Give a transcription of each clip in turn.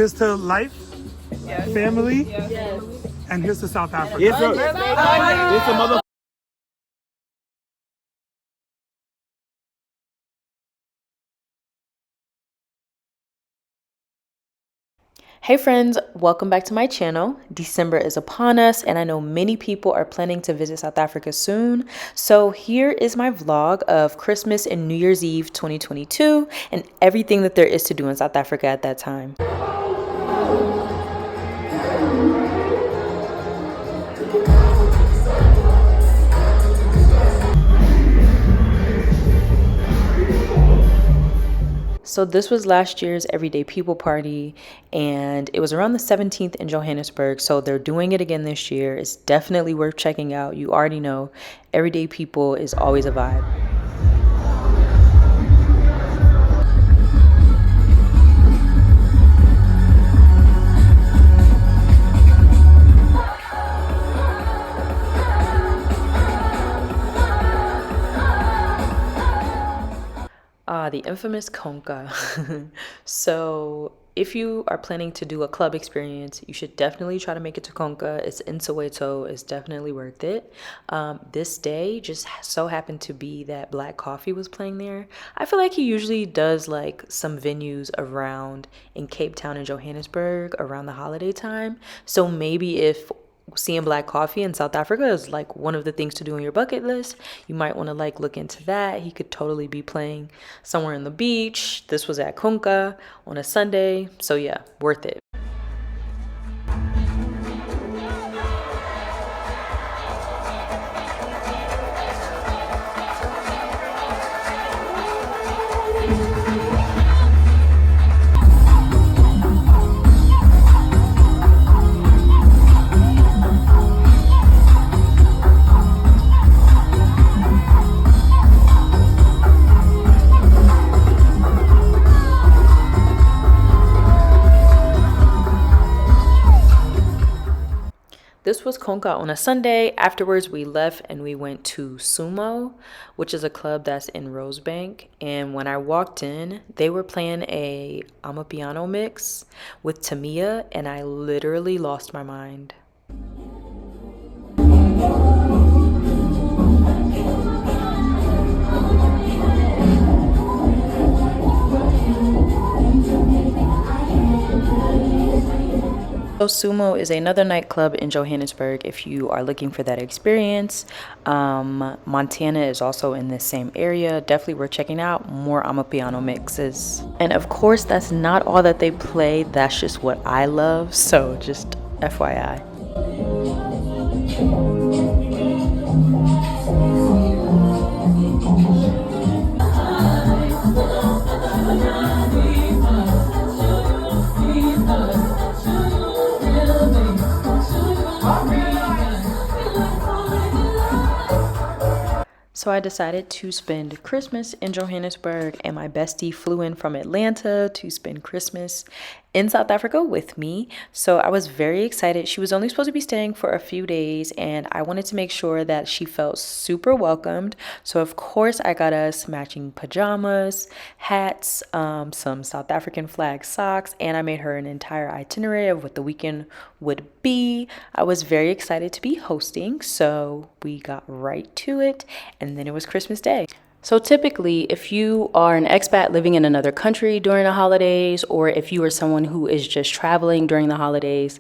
Here's to life, family, Yes. and here's to South Africa. Here's a mother. Hey friends, welcome back to my channel. December is upon us and I know many people are planning to visit South Africa soon. So here is my vlog of Christmas and New Year's Eve 2022 and everything that there is to do in South Africa at that time. So this was last year's Everyday People party and it was around the 17th in Johannesburg. So they're doing it again this year. It's definitely worth checking out. You already know Everyday People is always a vibe. The infamous conga. So if you are planning to do a club experience, you should definitely try to make it to conga. It's in Soweto. It's definitely worth it. This day just so happened to be that Black Coffee was playing there. I feel like he usually does like some venues around in Cape Town and Johannesburg around the holiday time. So maybe if seeing Black Coffee in South Africa is like one of the things to do on your bucket list, you might want to like look into that. He could totally be playing somewhere on the beach. This was at Konka on a Sunday, so yeah, worth it. This was Konka on a Sunday. Afterwards, we left and we went to Sumo, which is a club that's in Rosebank. And when I walked in, they were playing a Amapiano mix with Tamia, and I literally lost my mind. So Sumo is another nightclub in Johannesburg if you are looking for that experience. Montana is also in this same area. Definitely worth checking out. More Amapiano mixes. And of course, that's not all that they play. That's just what I love. So just FYI. So I decided to spend Christmas in Johannesburg, and my bestie flew in from Atlanta to spend Christmas in South Africa with me. So I was very excited. She was only supposed to be staying for a few days, and I wanted to make sure that she felt super welcomed. So of course I got us matching pajamas, hats, some South African flag socks, and I made her an entire itinerary of what the weekend would be. I was very excited to be hosting, so we got right to it, and then it was Christmas Day. So typically, if you are an expat living in another country during the holidays, or if you are someone who is just traveling during the holidays,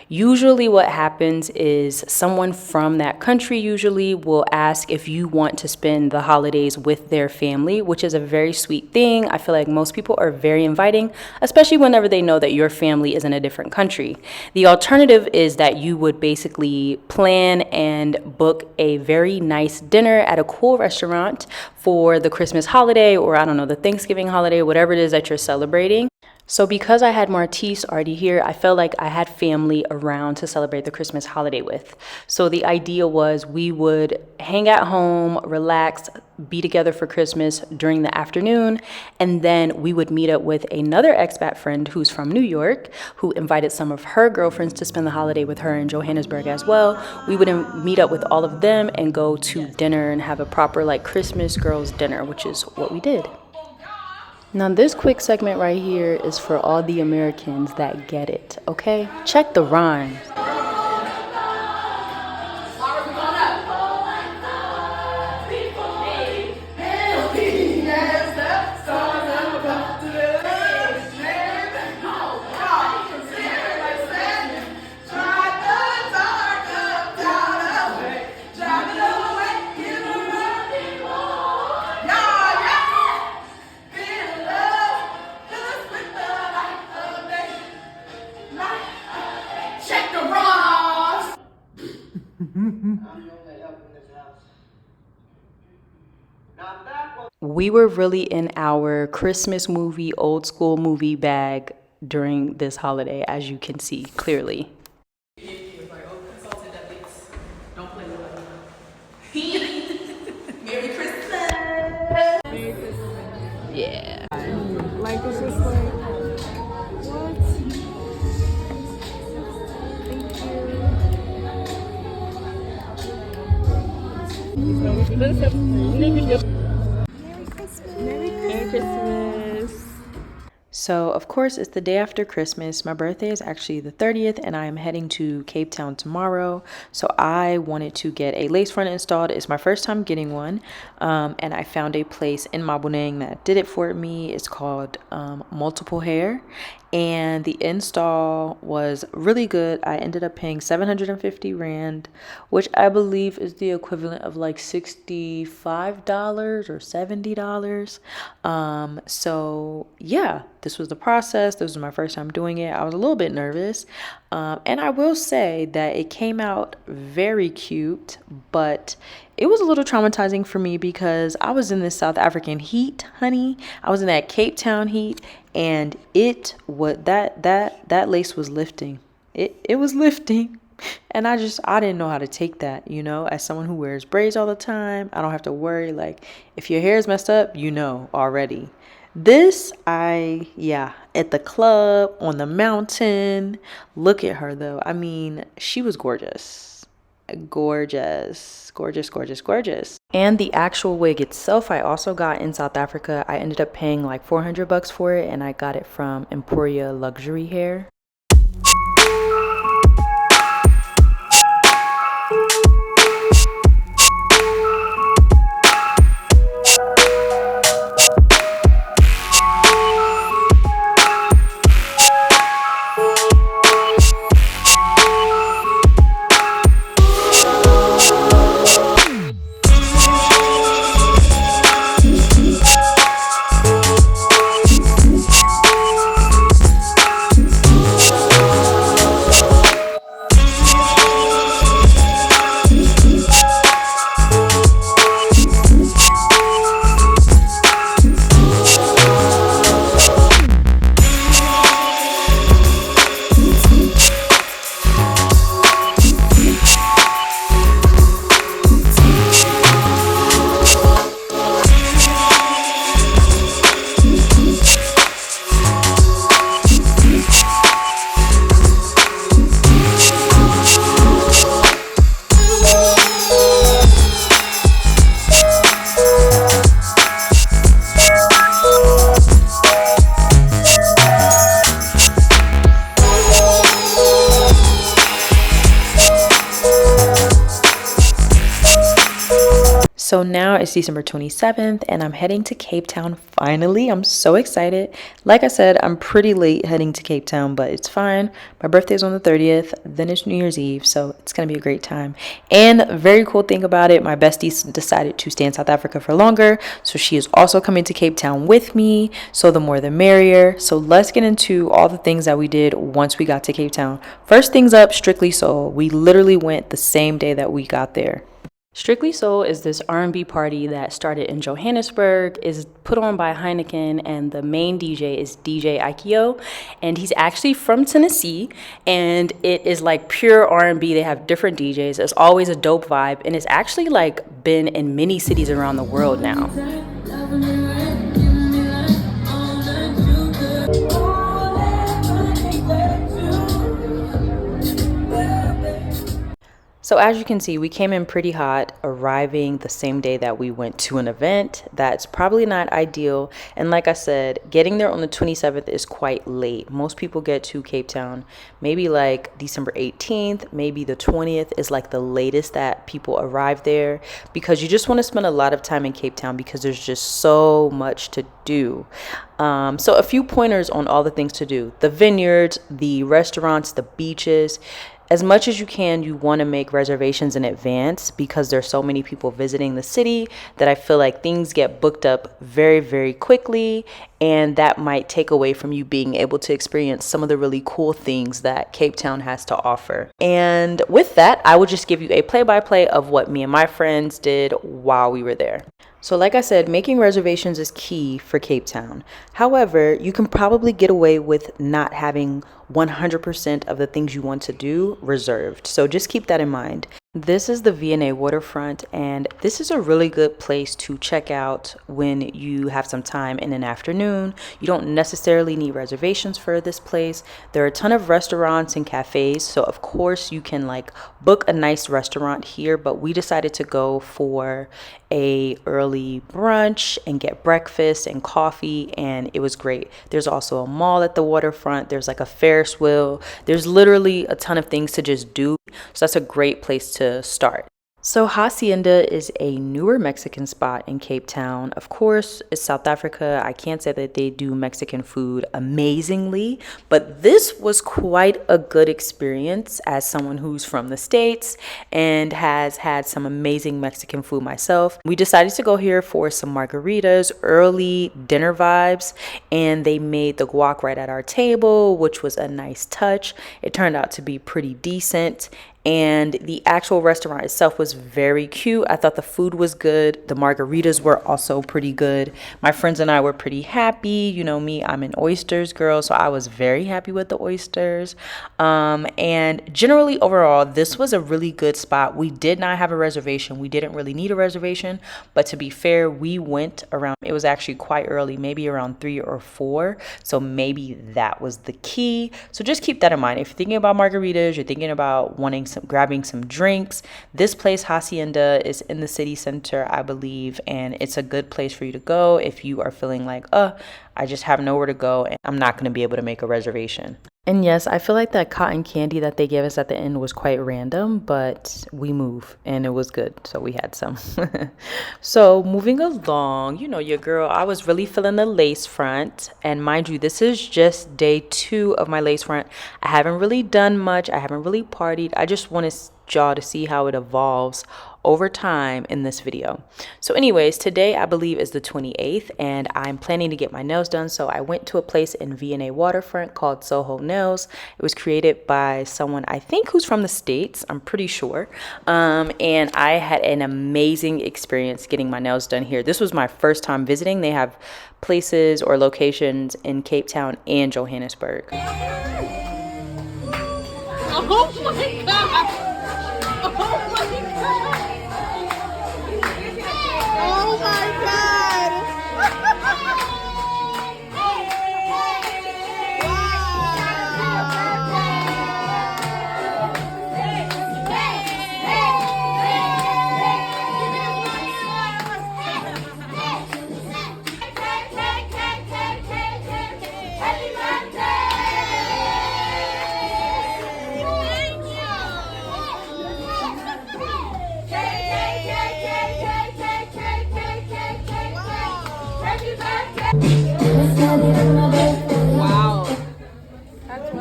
usually what happens is someone from that country usually will ask if you want to spend the holidays with their family, which is a very sweet thing. I feel like most people are very inviting, especially whenever they know that your family is in a different country. The alternative is that you would basically plan and book a very nice dinner at a cool restaurant for the Christmas holiday, or I don't know, the Thanksgiving holiday, whatever it is that you're celebrating. So because I had Martise already here, I felt like I had family around to celebrate the Christmas holiday with. So the idea was we would hang at home, relax, be together for Christmas during the afternoon, and then we would meet up with another expat friend who's from New York, who invited some of her girlfriends to spend the holiday with her in Johannesburg as well. We would meet up with all of them and go to dinner and have a proper like Christmas girls dinner, which is what we did. Now this quick segment right here is for all the Americans that get it, okay? Check the rhymes. We were really in our Christmas movie, old school movie bag during this holiday, as you can see clearly. Merry Christmas! Yeah. Like, it's just like, what? Thank you. Merry Christmas. So, of course, it's the day after Christmas. My birthday is actually the 30th, and I am heading to Cape Town tomorrow. So, I wanted to get a lace front installed. It's my first time getting one. And I found a place in Maboneng that did it for me. It's called Multiple Hair. And the install was really good. I ended up paying 750 Rand, which I believe is the equivalent of like $65 or $70. So yeah, this was the process. This was my first time doing it. I was a little bit nervous. And I will say that it came out very cute, but it was a little traumatizing for me because I was in this South African heat, honey. I was in that Cape Town heat, and it was that lace was lifting. It was lifting. And I didn't know how to take that, you know, as someone who wears braids all the time. I don't have to worry. Like, if your hair is messed up, you know already. This, at the club, on the mountain. Look at her, though. I mean, she was gorgeous. Gorgeous. And the actual wig itself, I also got in South Africa. I ended up paying like $400 for it, and I got it from Emporia Luxury Hair. So now it's December 27th and I'm heading to Cape Town finally. I'm so excited. Like I said, I'm pretty late heading to Cape Town, but it's fine. My birthday is on the 30th, then it's New Year's Eve, so it's going to be a great time. And very cool thing about it, my bestie decided to stay in South Africa for longer, so she is also coming to Cape Town with me, so the more the merrier. So let's get into all the things that we did once we got to Cape Town. First things up, Strictly Soul. We literally went the same day that we got there. Strictly Soul is this R&B party that started in Johannesburg, is put on by Heineken, and the main DJ is DJ Ikeo, and he's actually from Tennessee, and it is like pure R&B. They have different DJs. It's always a dope vibe, and it's actually like been in many cities around the world now. So as you can see, we came in pretty hot, arriving the same day that we went to an event. That's probably not ideal. And like I said, getting there on the 27th is quite late. Most people get to Cape Town maybe like December 18th, maybe the 20th is like the latest that people arrive there, because you just want to spend a lot of time in Cape Town because there's just so much to do. So a few pointers on all the things to do: the vineyards, the restaurants, the beaches. As much as you can, you want to make reservations in advance because there's so many people visiting the city that I feel like things get booked up very, very quickly, and that might take away from you being able to experience some of the really cool things that Cape Town has to offer. And with that, I will just give you a play-by-play of what me and my friends did while we were there. So like I said, making reservations is key for Cape Town. However, you can probably get away with not having 100% of the things you want to do reserved. So just keep that in mind. This is the V&A waterfront, and this is a really good place to check out when you have some time in an afternoon. You don't necessarily need reservations for this place. There are a ton of restaurants and cafes, so of course you can like book a nice restaurant here, but we decided to go for a early brunch and get breakfast and coffee, and it was great. There's also a mall at the waterfront. There's like a Ferris wheel. There's literally a ton of things to just do. So that's a great place to start. So Hacienda is a newer Mexican spot in Cape Town. Of course, it's South Africa. I can't say that they do Mexican food amazingly, but this was quite a good experience as someone who's from the States and has had some amazing Mexican food myself. We decided to go here for some margaritas, early dinner vibes, and they made the guac right at our table, which was a nice touch. It turned out to be pretty decent. And the actual restaurant itself was very cute. I thought the food was good. The margaritas were also pretty good. My friends and I were pretty happy. You know me, I'm an oysters girl, so I was very happy with the oysters. And generally overall, this was a really good spot. We did not have a reservation. We didn't really need a reservation, but to be fair, we went around, it was actually quite early, maybe around 3 or 4. So maybe that was the key. So just keep that in mind. If you're thinking about margaritas, you're thinking about grabbing some drinks, this place Hacienda is in the city center, I believe, and it's a good place for you to go if you are feeling like, I just have nowhere to go and I'm not going to be able to make a reservation. And yes, I feel like that cotton candy that they gave us at the end was quite random, but we moved and it was good, so we had some. So moving along, you know your girl, I was really feeling the lace front, and mind you, this is just day 2 of my lace front. I haven't really done much. I haven't really partied. I just wanted y'all to see how it evolves over time in this video. So anyways, today I believe is the 28th and I'm planning to get my nails done. So I went to a place in V&A waterfront called Soho Nails. It was created by someone I think who's from the States, I'm pretty sure. And I had an amazing experience getting my nails done here. This was my first time visiting. They have places or locations in Cape Town and Johannesburg. Oh my God! Oh my God! Oh my God!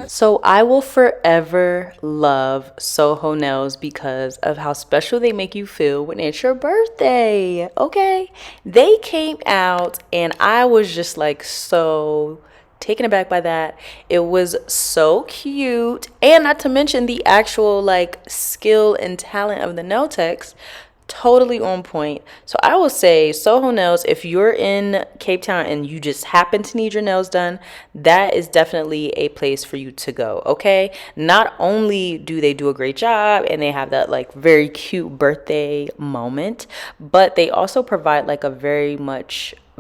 So I will forever love Soho Nails because of how special they make you feel when it's your birthday. Okay, they came out and I was just like so taken aback by that. It was so cute, and not to mention the actual like skill and talent of the nail techs. Totally on point. So I will say Soho Nails, if you're in Cape Town and you just happen to need your nails done, that is definitely a place for you to go. Okay, not only do they do a great job and they have that like very cute birthday moment, but they also provide like a very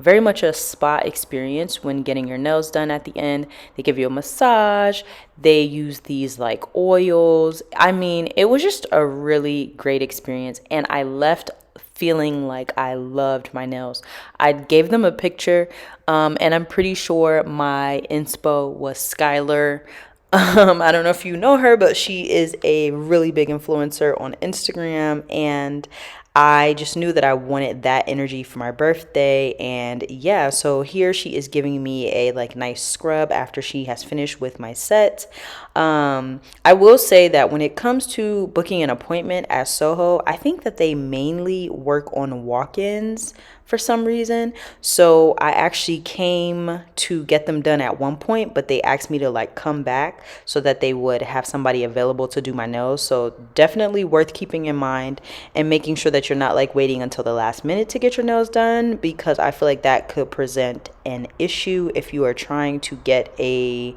very much a spa experience when getting your nails done at the end. They give you a massage. They use these like oils. I mean, it was just a really great experience. And I left feeling like I loved my nails. I gave them a picture, and I'm pretty sure my inspo was Skylar. I don't know if you know her, but she is a really big influencer on Instagram, and I just knew that I wanted that energy for my birthday. And yeah, so here she is giving me a like nice scrub after she has finished with my set. I will say that when it comes to booking an appointment at Soho, I think that they mainly work on walk-ins for some reason. So I actually came to get them done at one point, but they asked me to like come back so that they would have somebody available to do my nails. So definitely worth keeping in mind and making sure that you're not like waiting until the last minute to get your nails done, because I feel like that could present an issue if you are trying to get an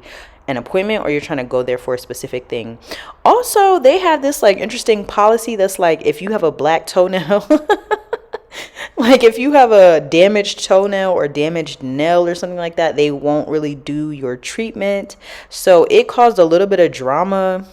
appointment or you're trying to go there for a specific thing. Also, they have this like interesting policy that's like if you have a black toenail like if you have a damaged toenail or damaged nail or something like that, they won't really do your treatment. So it caused a little bit of drama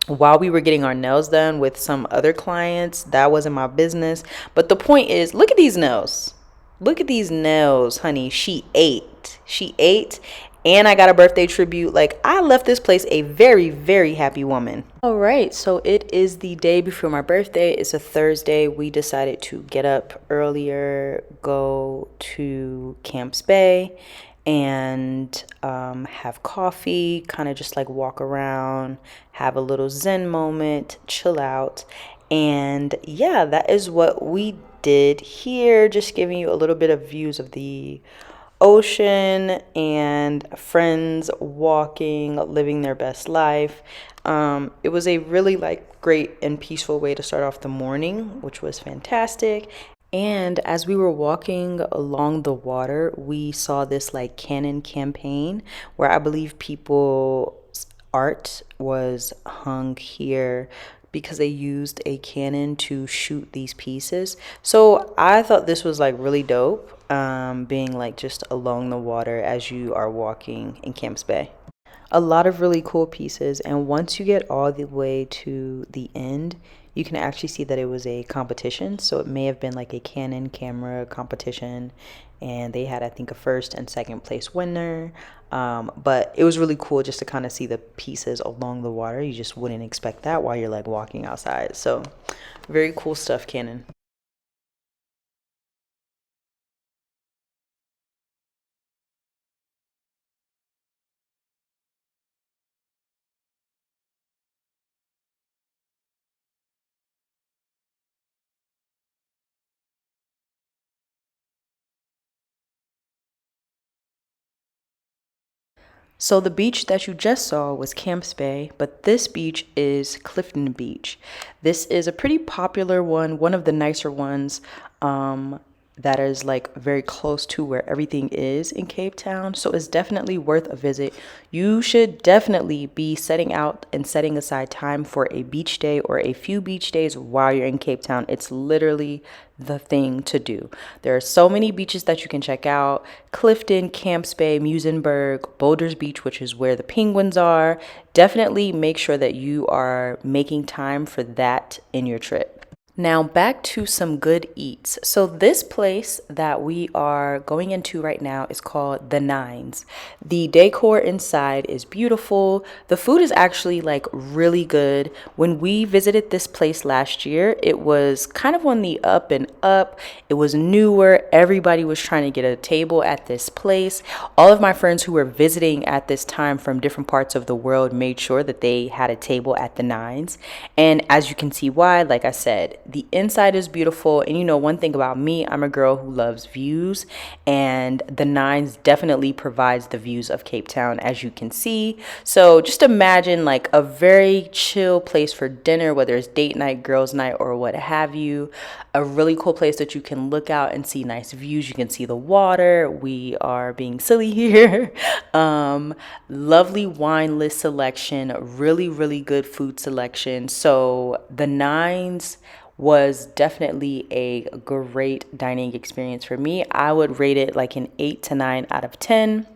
while we were getting our nails done with some other clients. That wasn't my business. But the point is, look at these nails. Look at these nails, honey. She ate. She ate. And I got a birthday tribute. Like, I left this place a very, very happy woman. All right, so it is the day before my birthday. It's a Thursday. We decided to get up earlier, go to Camps Bay, and have coffee, kind of just like walk around, have a little zen moment, chill out. And yeah, that is what we did here. Just giving you a little bit of views of the ocean and friends walking, living their best life. It was a really like great and peaceful way to start off the morning, which was fantastic. And as we were walking along the water, we saw this like Canon campaign where I believe people's art was hung here because they used a Canon to shoot these pieces. So I thought this was like really dope, being like just along the water as you are walking in Camps Bay. A lot of really cool pieces, and once you get all the way to the end, you can actually see that it was a competition. So it may have been like a Canon camera competition, and they had, I think, a first and second place winner. But it was really cool just to kind of see the pieces along the water. You just wouldn't expect that while you're like walking outside. So very cool stuff, Canon. So the beach that you just saw was Camps Bay, but this beach is Clifton Beach. This is a pretty popular one of the nicer ones, that is like very close to where everything is in Cape Town. So it's definitely worth a visit. You should definitely be setting out and setting aside time for a beach day or a few beach days while you're in Cape Town. It's literally the thing to do. There are so many beaches that you can check out: Clifton, Camps Bay, Muizenberg, Boulders Beach, which is where the penguins are. Definitely make sure that you are making time for that in your trip. Now back to some good eats. So this place that we are going into right now is called The Nines. The decor inside is beautiful. The food is actually like really good. When we visited this place last year, it was kind of on the up and up. It was newer. Everybody was trying to get a table at this place. All of my friends who were visiting at this time from different parts of the world made sure that they had a table at The Nines. And as you can see why, like I said, the inside is beautiful. And you know, one thing about me, I'm a girl who loves views, and The Nines definitely provides the views of Cape Town, as you can see. So just imagine like a very chill place for dinner, whether it's date night, girls night, or what have you. a really cool place that you can look out and see nice views. You can see the water. We are being silly here. Lovely wine list selection, really, really good food selection. So the Nines was definitely a great dining experience for me. I would rate it like an 8 to 9 out of 10.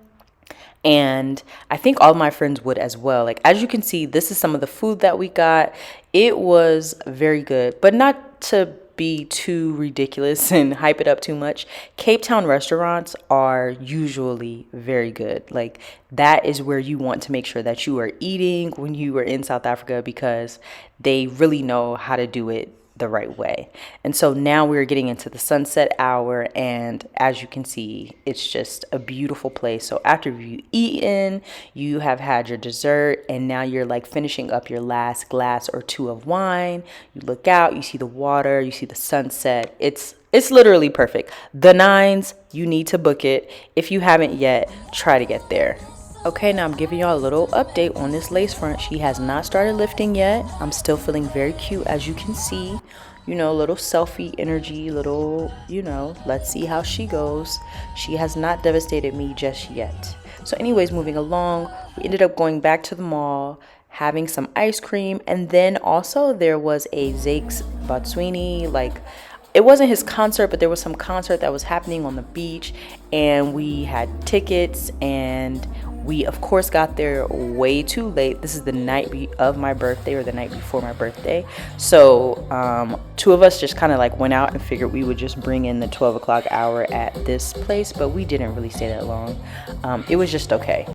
And I think all my friends would as well. Like, as you can see, this is some of the food that we got. It was very good, but not to be too ridiculous and hype it up too much. Cape Town restaurants are usually very good. Like, that is where you want to make sure that you are eating when you are in South Africa, because they really know how to do it the right way. And so now we're getting into the sunset hour, and as you can see, it's just a beautiful place. So after you've eaten, you have had your dessert, and now you're like finishing up your last glass or two of wine. You look out, you see the water, you see the sunset. It's literally perfect. The Nines, you need to book it. If you haven't yet, try to get there. Okay, now I'm giving y'all a little update on this lace front. She has not started lifting yet. I'm still feeling very cute, as you can see. You know, little selfie energy, little, you know, let's see how she goes. She has not devastated me just yet. So anyways, moving along, we ended up going back to the mall, having some ice cream, and then also there was a Zakes Botswini, like, it wasn't his concert, but there was some concert that was happening on the beach, and we had tickets, and we of course got there way too late. This is the night of my birthday, or the night before my birthday. So two of us just kind of like went out and figured we would just bring in the 12 o'clock hour at this place, but we didn't really stay that long. It was just okay.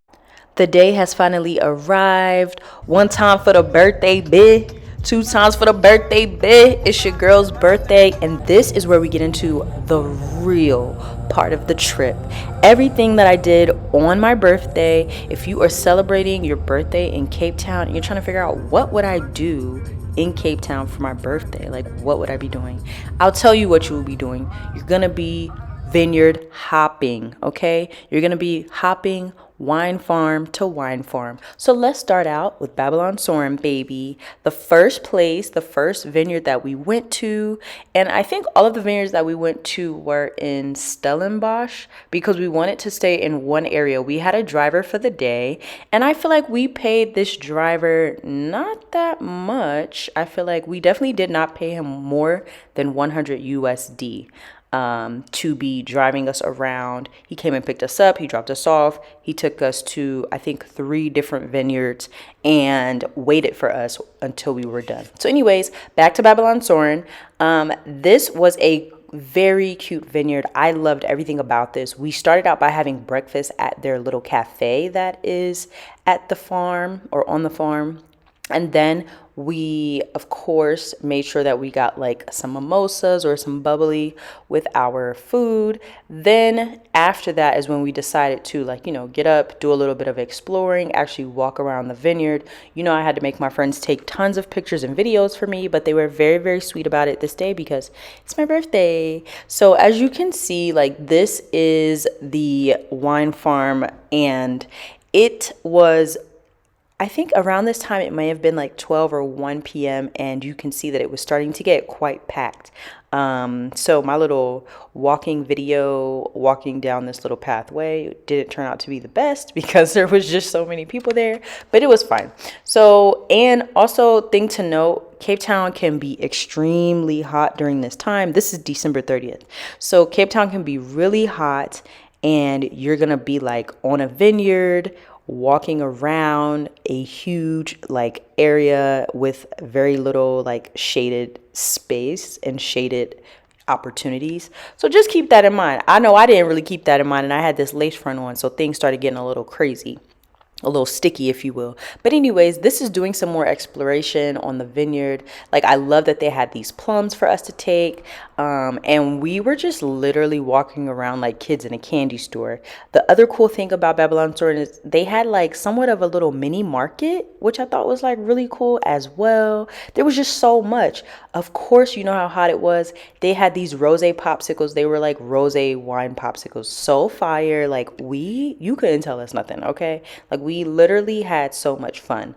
The day has finally arrived. One time for the birthday bit, 2 times for the birthday bit. It's your girl's birthday, and this is where we get into the real part of the trip. Everything that I did on my birthday. If you are celebrating your birthday in Cape Town and you're trying to figure out what would I do in Cape Town for my birthday, like what would I be doing, I'll tell you what you will be doing. You're gonna be vineyard hopping, okay? You're gonna be hopping wine farm to wine farm. So let's start out with Babylon Soren, baby. The first place, the first vineyard that we went to, and I think all of the vineyards that we went to were in Stellenbosch, because we wanted to stay in one area. We had a driver for the day, and I feel like we paid this driver not that much. I feel like we definitely did not pay him more than 100 USD. To be driving us around. He came and picked us up. He dropped us off. He took us to, I think, 3 different vineyards and waited for us until we were done. So anyways, back to Babylon Soren. This was a very cute vineyard. I loved everything about this. We started out by having breakfast at their little cafe that is at the farm, or on the farm. And then we, of course, made sure that we got like some mimosas or some bubbly with our food. Then after that is when we decided to, like, you know, get up, do a little bit of exploring, actually walk around the vineyard. You know, I had to make my friends take tons of pictures and videos for me, but they were very, very sweet about it this day because it's my birthday. So as you can see, like, this is the wine farm, and it was, I think around this time, it may have been like 12 or 1 p.m. and you can see that it was starting to get quite packed. So my little walking video, walking down this little pathway, didn't turn out to be the best because there was just so many people there, but it was fine. So, and also thing to note, Cape Town can be extremely hot during this time. This is December 30th. So Cape Town can be really hot, and you're going to be like on a vineyard, walking around a huge like area with very little like shaded space and shaded opportunities. So just keep that in mind. I know I didn't really keep that in mind, and I had this lace front on, so things started getting a little crazy, a little sticky, if you will. But anyways, this is doing some more exploration on the vineyard. Like, I love that they had these plums for us to take. And we were just literally walking around like kids in a candy store. The other cool thing about Babylon Soren is they had like somewhat of a little mini market, which I thought was like really cool as well. There was just so much. Of course, you know how hot it was. They had these rosé popsicles. They were like rosé wine popsicles. So fire. Like, you couldn't tell us nothing, okay? Like, we we literally had so much fun.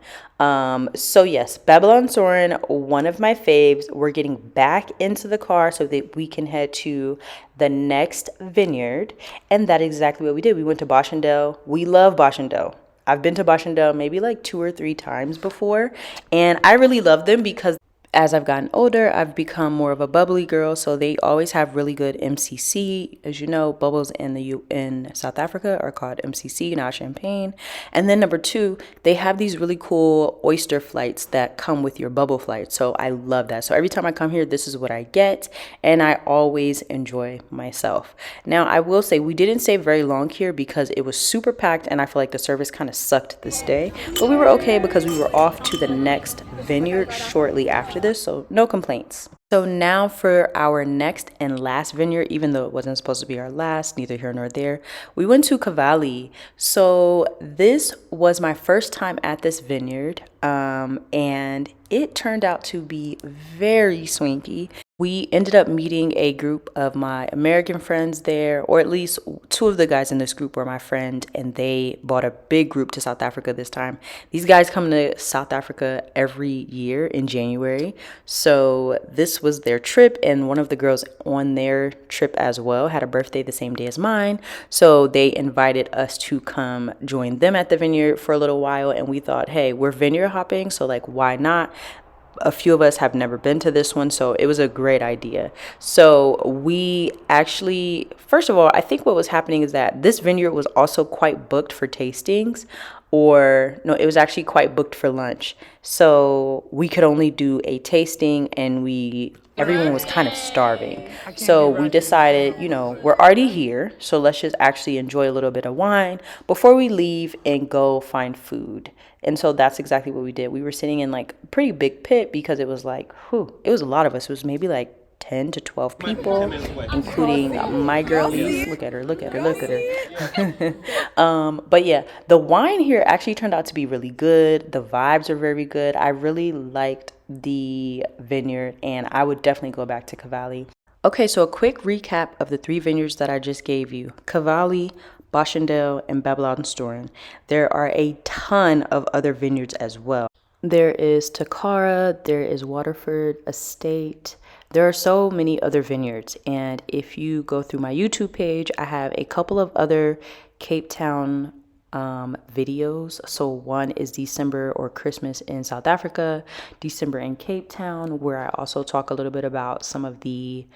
So yes, Babylon Soren, one of my faves. We're getting back into the car so that we can head to the next vineyard. And that is exactly what we did. We went to Boshendale. We love Boshendale. I've been to Boshendale maybe like 2 or 3 times before. And I really love them because as I've gotten older, I've become more of a bubbly girl. So they always have really good MCC. As you know, bubbles in South Africa are called MCC, not champagne. And then number 2, they have these really cool oyster flights that come with your bubble flight. So I love that. So every time I come here, this is what I get. And I always enjoy myself. Now, I will say we didn't stay very long here because it was super packed. And I feel like the service kind of sucked this day. But we were okay because we were off to the next vineyard shortly after this, so no complaints. So now for our next and last vineyard, even though it wasn't supposed to be our last, neither here nor there, we went to Cavalli. So this was my first time at this vineyard, and it turned out to be very swanky. We ended up meeting a group of my American friends there, or at least 2 of the guys in this group were my friend, and they brought a big group to South Africa this time. These guys come to South Africa every year in January, so this was their trip, and one of the girls on their trip as well had a birthday the same day as mine, so they invited us to come join them at the vineyard for a little while, and we thought, hey, we're vineyard hopping, so like why not? A few of us have never been to this one, so it was a great idea. So we actually, first of all, I think what was happening is that this vineyard was also quite booked for tastings, or no, it was actually quite booked for lunch. So we could only do a tasting, and everyone was kind of starving. So we decided, you know, we're already here, so let's just actually enjoy a little bit of wine before we leave and go find food. And so that's exactly what we did. We were sitting in like a pretty big pit because it was like, it was a lot of us. It was maybe like 10 to 12 people, including my girlies. Look at her. But yeah, the wine here actually turned out to be really good. The vibes are very good. I really liked the vineyard, and I would definitely go back to Cavalli. Okay, so a quick recap of the 3 vineyards that I just gave you: Cavalli, Boshendale, and Babylon Storen. There are a ton of other vineyards as well. There is Takara, there is Waterford Estate. There are so many other vineyards, and if you go through my YouTube page, I have a couple of other Cape Town videos. So one is December or Christmas in South Africa, December in Cape Town, where I also talk a little bit about some of the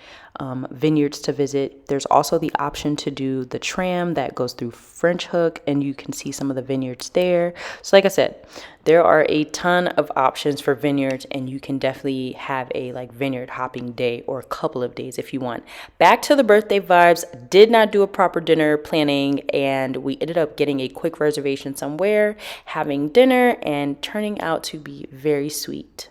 vineyards to visit. There's also the option to do the tram that goes through French Hook, and you can see some of the vineyards there. So like I said, there are a ton of options for vineyards, and you can definitely have a like vineyard hopping day or a couple of days if you want. Back to the birthday vibes. Did not do a proper dinner planning, and we ended up getting a quick reservation somewhere, having dinner, and turning out to be very sweet.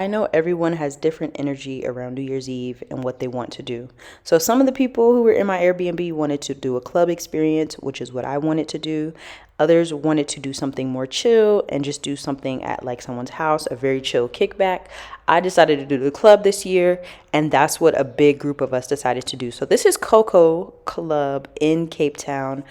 I know everyone has different energy around New Year's Eve and what they want to do. So some of the people who were in my Airbnb wanted to do a club experience, which is what I wanted to do. Others wanted to do something more chill and just do something at like someone's house, a very chill kickback. I decided to do the club this year, and that's what a big group of us decided to do. So this is Coco Club in Cape Town.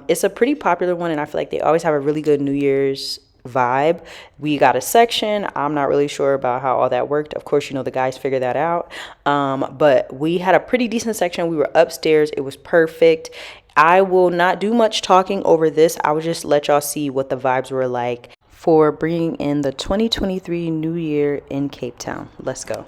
It's a pretty popular one, and I feel like they always have a really good New Year's vibe. We got a section. I'm not really sure about how all that worked. Of course, you know, the guys figured that out. But we had a pretty decent section. We were upstairs. It was perfect. I will not do much talking over this. I will just let y'all see what the vibes were like for bringing in the 2023 New Year in Cape Town. Let's go.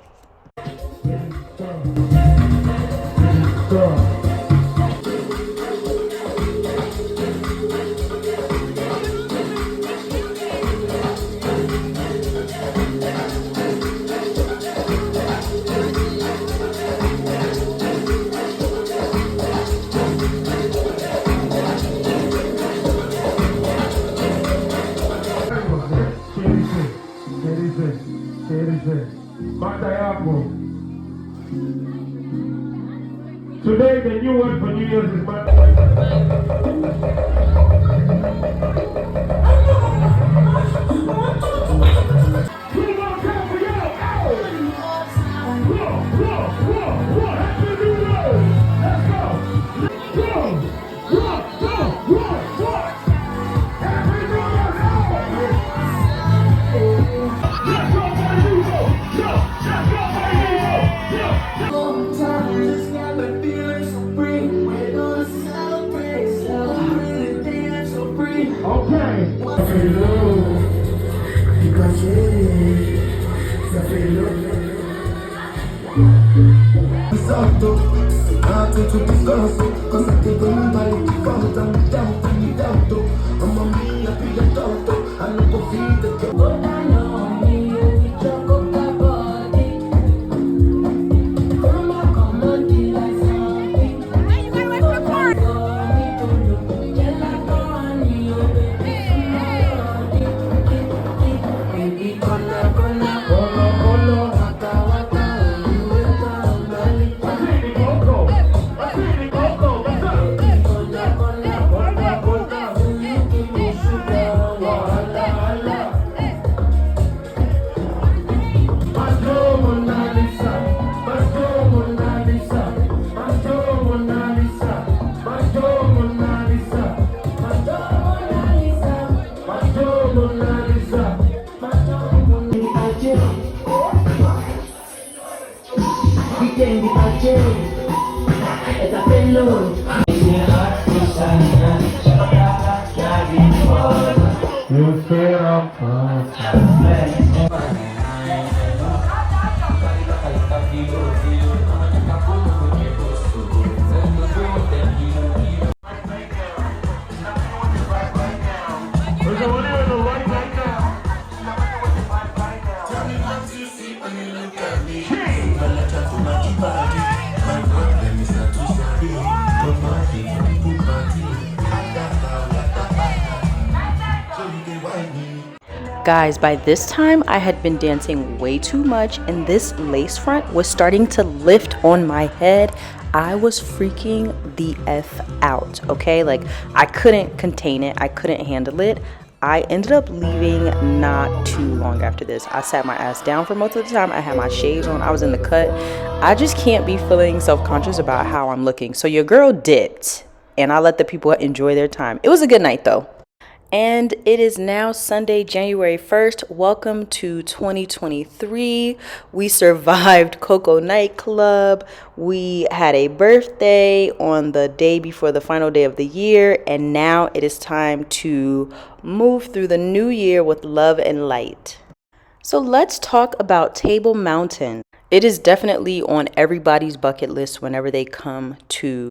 Today, the new word for New Year's is Guys, by this time I had been dancing way too much and this lace front was starting to lift on my head. I was freaking the F out, okay? Like, I couldn't contain it. I couldn't handle it. I ended up leaving not too long after this. I sat my ass down for most of the time. I had my shades on. I was in the cut. I just can't be feeling self-conscious about how I'm looking. So your girl dipped and I let the people enjoy their time. It was a good night though. And it is now Sunday, January 1st. Welcome to 2023. We survived Coco nightclub. We had a birthday on the day before the final day of the year. And now it is time to move through the new year with love and light. So let's talk about Table Mountain. It is definitely on everybody's bucket list whenever they come to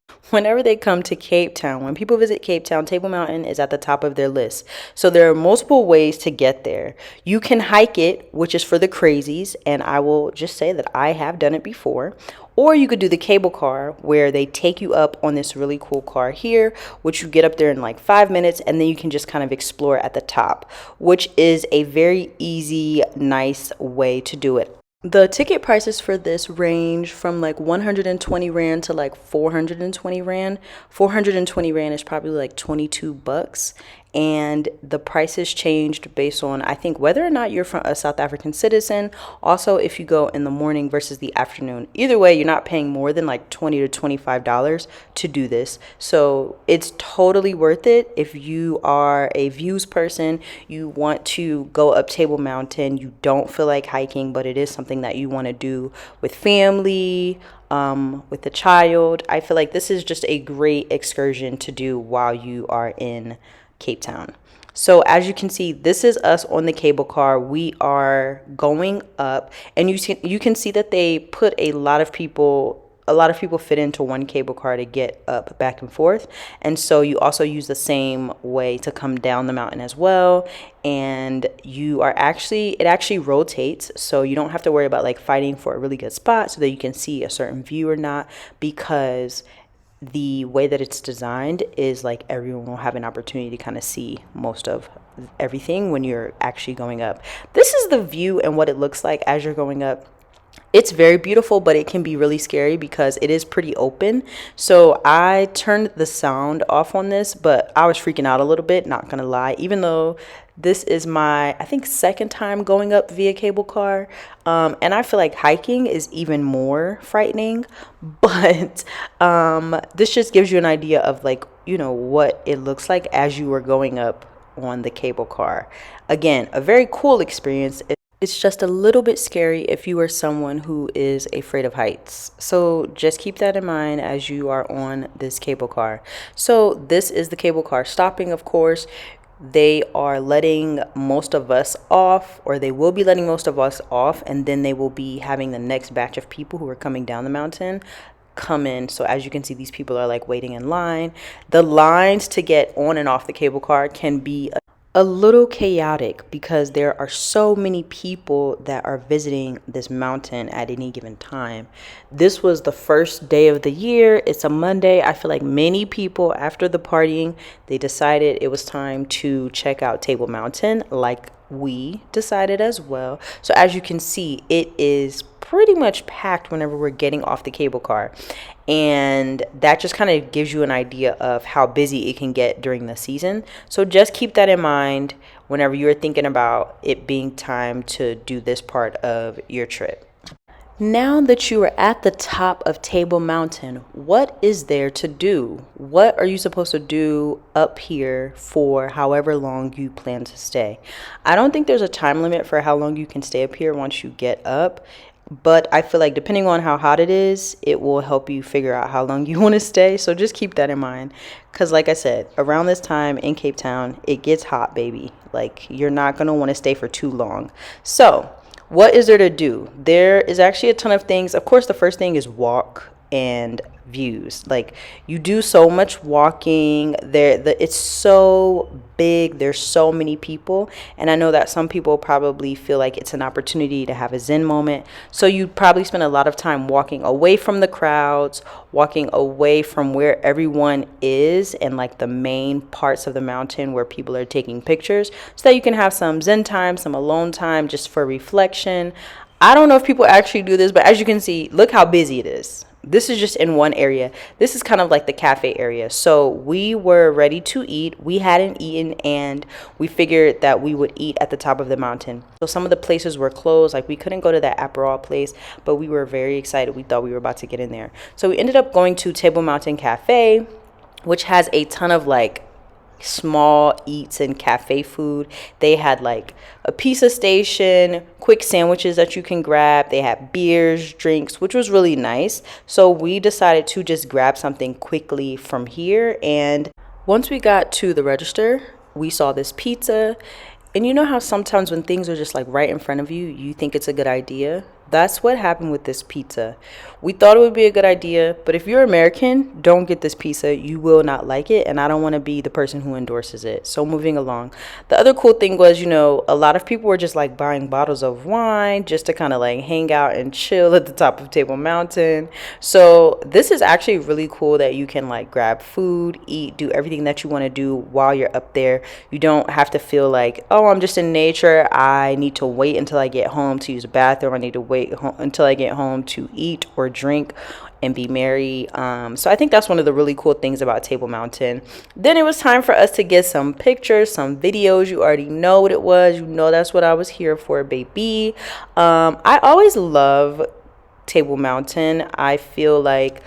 Cape Town. When people visit Cape Town, Table Mountain is at the top of their list. So there are multiple ways to get there. You can hike it, which is for the crazies, and I will just say that I have done it before. Or you could do the cable car where they take you up on this really cool car here, which you get up there in like 5 minutes, and then you can just kind of explore at the top, which is a very easy, nice way to do it. The ticket prices for this range from like 120 Rand to like 420 Rand. 420 Rand is probably like 22 bucks. And the prices changed based on, I think, whether or not you're from a South African citizen. Also, if you go in the morning versus the afternoon. Either way, you're not paying more than like $20 to $25 to do this. So it's totally worth it if you are a views person, you want to go up Table Mountain, you don't feel like hiking, but it is something that you want to do with family, with a child. I feel like this is just a great excursion to do while you are in Cape Town. So as you can see, this is us on the cable car. We are going up, and you can see that they put a lot of people fit into one cable car to get up back and forth. And so you also use the same way to come down the mountain as well. And it actually rotates, so you don't have to worry about like fighting for a really good spot so that you can see a certain view or not, because the way that it's designed is like everyone will have an opportunity to kind of see most of everything when you're actually going up. This is the view and what it looks like as you're going up. It's very beautiful, but it can be really scary because it is pretty open. So I turned the sound off on this, but I was freaking out a little bit, not gonna lie. Even though This is my, I think, second time going up via cable car. And I feel like hiking is even more frightening. But this just gives you an idea of like, you know, what it looks like as you are going up on the cable car. Again, a very cool experience. It's just a little bit scary if you are someone who is afraid of heights. So just keep that in mind as you are on this cable car. So this is the cable car stopping, of course. They are letting most of us off, or they will be letting most of us off, and then they will be having the next batch of people who are coming down the mountain come in. So as you can see, these people are like waiting in line. The lines to get on and off the cable car can be a little chaotic because there are so many people that are visiting this mountain at any given time. This was the first day of the year. It's a Monday. I feel like many people, after the partying, they decided it was time to check out Table Mountain, like we decided as well. So as you can see, it is pretty much packed whenever we're getting off the cable car, and that just kind of gives you an idea of how busy it can get during the season. So just keep that in mind whenever you're thinking about it being time to do this part of your trip. Now that you are at the top of Table Mountain, what is there to do? What are you supposed to do up here for however long you plan to stay? I don't think there's a time limit for how long you can stay up here once you get up, but I feel like depending on how hot it is, it will help you figure out how long you want to stay. So just keep that in mind, because like I said, around this time in Cape Town, it gets hot, baby. Like, you're not going to want to stay for too long. So what is there to do? There is actually a ton of things. Of course, the first thing is walk and views. Like, you do so much walking there. It's so big. There's so many people, and I know that some people probably feel like it's an opportunity to have a zen moment. So you probably spend a lot of time walking away from the crowds, walking away from where everyone is, and like the main parts of the mountain where people are taking pictures, so that you can have some zen time, some alone time, just for reflection. I don't know if people actually do this, but as you can see, look how busy it is. This is just in one area. This is kind of like the cafe area. So we were ready to eat. We hadn't eaten, and we figured that we would eat at the top of the mountain. So some of the places were closed. Like, we couldn't go to that Aperol place, but we were very excited. We thought we were about to get in there. So we ended up going to Table Mountain Cafe, which has a ton of like small eats and cafe food. They had like a pizza station, quick sandwiches that you can grab. They had beers, drinks, which was really nice. So we decided to just grab something quickly from here. And once we got to the register, we saw this pizza. And you know how sometimes when things are just like right in front of you, you think it's a good idea? That's what happened with this pizza. We thought it would be a good idea, but if you're American, don't get this pizza. You will not like it, and I don't want to be the person who endorses it. So moving along. The other cool thing was, you know, a lot of people were just like buying bottles of wine just to kind of like hang out and chill at the top of Table Mountain. So this is actually really cool that you can like grab food, eat, do everything that you want to do while you're up there. You don't have to feel like, oh, I'm just in nature. I need to wait until I get home to use the bathroom. I need to wait until I get home to eat or drink and be merry. So I think that's one of the really cool things about Table Mountain. Then it was time for us to get some pictures, some videos. You already know what it was. You know that's what I was here for, baby. I always love Table Mountain. I feel like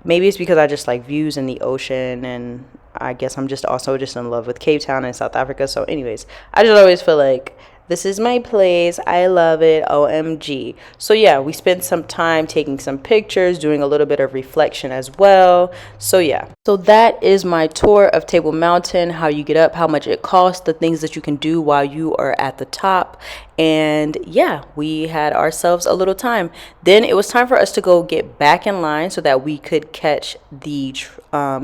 maybe it's because I just like views in the ocean, and I guess I'm just also just in love with Cape Town and South Africa. So anyways, I just always feel like this is my place. I love it. OMG. So yeah, we spent some time taking some pictures, doing a little bit of reflection as well. So yeah. So that is my tour of Table Mountain, how you get up, how much it costs, the things that you can do while you are at the top. And yeah, we had ourselves a little time. Then it was time for us to go get back in line so that we could catch the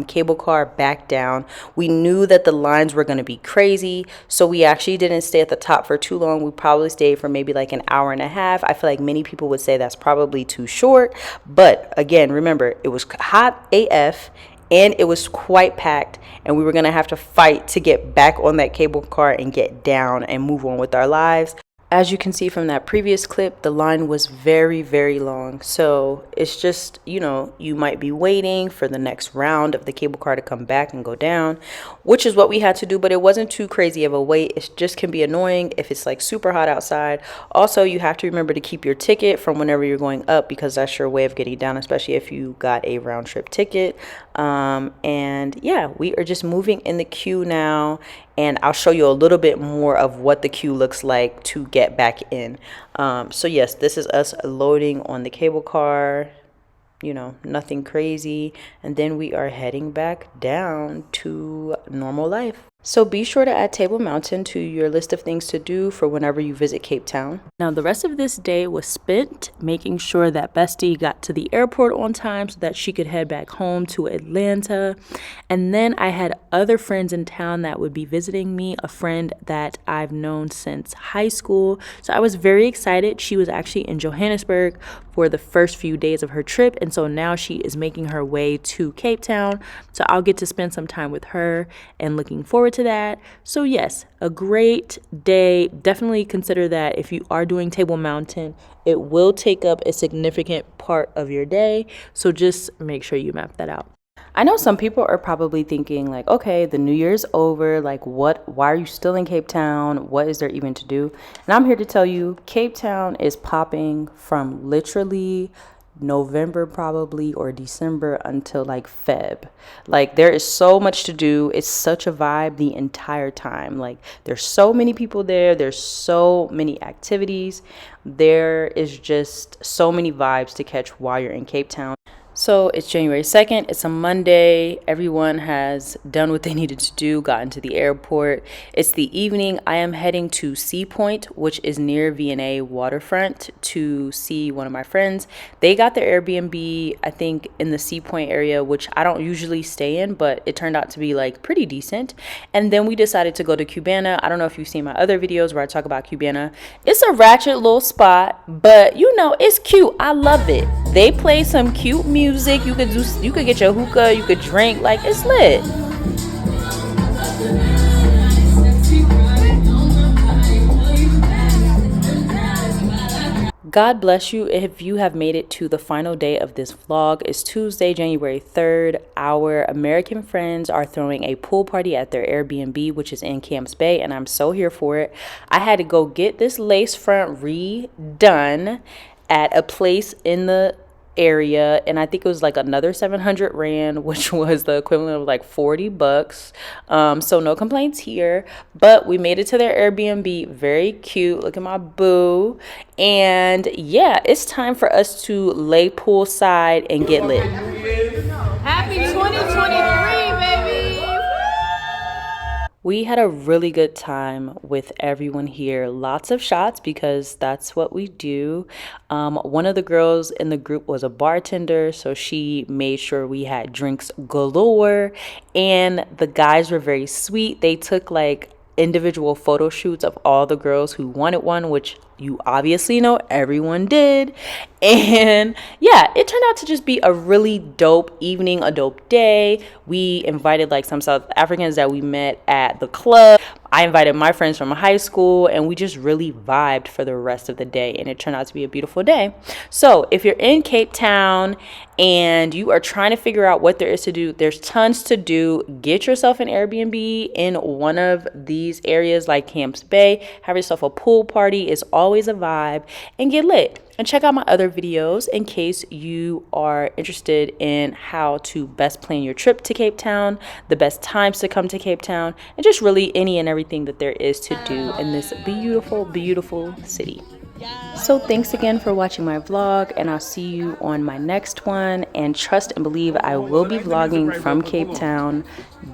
cable car back down. We knew that the lines were going to be crazy, so we actually didn't stay at the top for too long. We probably stayed for maybe like an hour and a half. I feel like many people would say that's probably too short, but again, remember, it was hot AF and it was quite packed, and we were going to have to fight to get back on that cable car and get down and move on with our lives. As you can see from that previous clip, the line was very, very long. So it's just, you know, you might be waiting for the next round of the cable car to come back and go down, which is what we had to do. But it wasn't too crazy of a wait. It just can be annoying if it's like super hot outside. Also, you have to remember to keep your ticket from whenever you're going up, because that's your way of getting down, especially if you got a round trip ticket. And yeah, we are just moving in the queue now. And I'll show you a little bit more of what the queue looks like to get back in. So yes, this is us loading on the cable car, you know, nothing crazy. And then we are heading back down to normal life. So be sure to add Table Mountain to your list of things to do for whenever you visit Cape Town. Now, the rest of this day was spent making sure that Bestie got to the airport on time so that she could head back home to Atlanta. And then I had other friends in town that would be visiting me, a friend that I've known since high school. So I was very excited. She was actually in Johannesburg for the first few days of her trip. And so now she is making her way to Cape Town. So I'll get to spend some time with her and looking forward to that. So yes, a great day. Definitely consider that if you are doing Table Mountain, it will take up a significant part of your day. So just make sure you map that out. I know some people are probably thinking like, okay, the new year's over. Like why are you still in Cape Town? What is there even to do? And I'm here to tell you, Cape Town is popping from literally November probably or December until like Feb. Like there is so much to do. It's such a vibe the entire time. Like there's so many people there. There's so many activities. There is just so many vibes to catch while you're in Cape Town. So it's January 2nd, it's a Monday. Everyone has done what they needed to do, gotten to the airport. It's the evening. I am heading to Sea Point, which is near V&A waterfront, to see one of my friends. They got their Airbnb, I think, in the Sea Point area, which I don't usually stay in, but it turned out to be like pretty decent. And then we decided to go to Cubana. I don't know if you've seen my other videos where I talk about Cubana. It's a ratchet little spot, but you know, it's cute. I love it. They play some cute music. You could get your hookah, you could drink, like it's lit. God bless you if you have made it to the final day of this vlog. It's Tuesday, January 3rd. Our American friends are throwing a pool party at their Airbnb, which is in Camps Bay, and I'm so here for it. I had to go get this lace front redone at a place in the area, and I think it was like another 700 rand, which was the equivalent of like 40 bucks. So no complaints here, but we made it to their Airbnb. Very cute. Look at my boo. And yeah, it's time for us to lay poolside and get lit. Happy 2023, baby! We had a really good time with everyone here. Lots of shots because that's what we do. One of the girls in the group was a bartender, so she made sure we had drinks galore. And the guys were very sweet. They took like individual photo shoots of all the girls who wanted one, which you obviously know everyone did. And yeah, it turned out to just be a really dope evening, a dope day. We invited like some South Africans that we met at the club. I invited my friends from high school, and we just really vibed for the rest of the day, and it turned out to be a beautiful day. So if you're in Cape Town and you are trying to figure out what there is to do, there's tons to do. Get yourself an Airbnb in one of these areas like Camps Bay. Have yourself a pool party. It's always a vibe, and get lit. And check out my other videos in case you are interested in how to best plan your trip to Cape Town, the best times to come to Cape Town, and just really any and everything that there is to do in this beautiful, beautiful city. So thanks again for watching my vlog, and I'll see you on my next one. And trust and believe I will be vlogging from Cape Town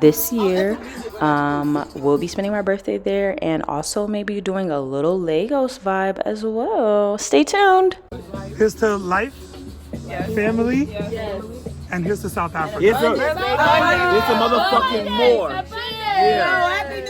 this year. We'll be spending my birthday there, and also maybe doing a little Lagos vibe as well. Stay tuned. Here's to life, family, and here's to South Africa. It's a motherfucking more. Yeah.